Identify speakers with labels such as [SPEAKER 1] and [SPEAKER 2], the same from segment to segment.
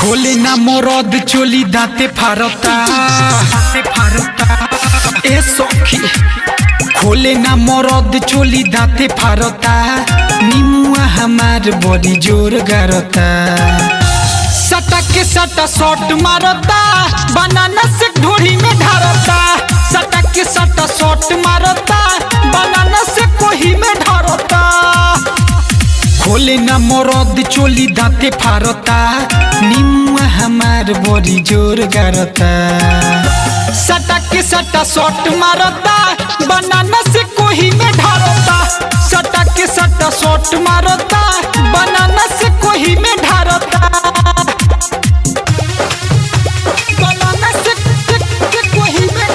[SPEAKER 1] खोले ना मोरद चोली दाते फारता ए सखी खोले ना मोरद चोली दाते फारता निमुआ हमार बड़ी जोर गारता सटा के सटा शॉट मारता बनाना से ढोरी में ढारता सटा के सटा शॉट मारता बनाना से कोही में ढारता खोले ना मोरद चोली दाते फारता निमुआ हमार बड़ी जोर गारता सटा के सटा शॉट मारता बनाना से कोही में ढारता सटा के सटा शॉट मारता बनाना से कोही में ढारता बनाना से कोही में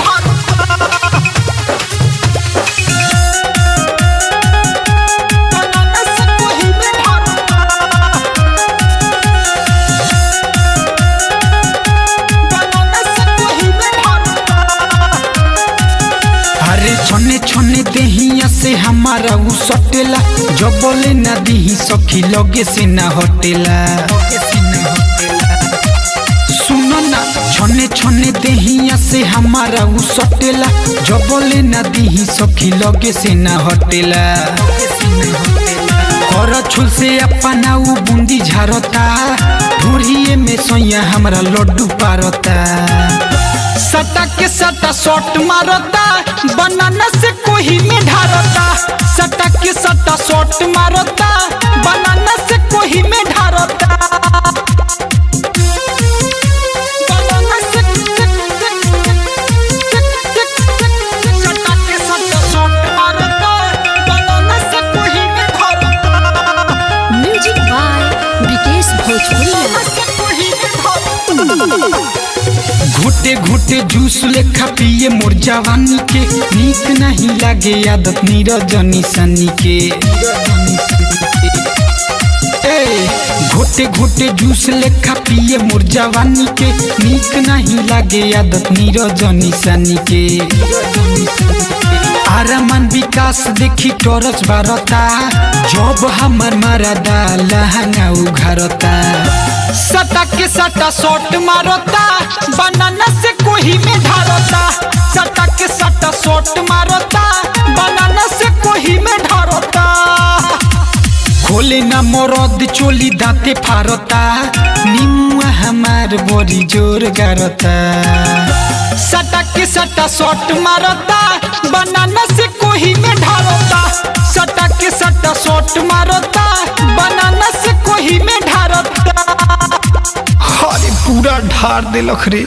[SPEAKER 1] छने छने देहिया से हमारा उ सटेला जब बोले ना दीही सखी लगे से ना हटेला सुनो ना छने छने देहिया से हमारा उ सटेला जब बोले ना दीही सखी लगे से ना हटेला कर छुल से अपना उ बूंदी झारता ढूढ़िए में सोया हमारा लड्डू पारता सटा के सटा शॉट मारता बनाना से कोही में ढारता सटा के सटा शॉट मारता बनाना से कोही में ढारता बनाना से सटा के सटा शॉट मारता बनाना से कोही में ढारता
[SPEAKER 2] म्यूजिक बाय विकेश भोजपुरिया।
[SPEAKER 1] घुटे घुटे जूस लेखा पिए मोर जवानी के नीक नहीं लागे आदत नीरजनी सनी के घुटे घुटे जूस लेखा पिए मोर जवानी के नीक नहीं लागे आदत नीरजनी सनी के आरामन विकास देखी टरस बारता जब हमर मरदा लहंगा उघारता सटा के सटा शॉट मारता बनाना से कोही में ढारता सटा के सटा शॉट मारता बनाना से कोही में ढारता खोले ना मोरद चोली दाते फारता निमुआ हमार बड़ी जोर गारता सटा के सटा शॉट मारता बनाना से कोही में ढारता सटा के सटा शॉट मारता बनाना से कोही में ढारता
[SPEAKER 3] पूरा ढार दे लखरे।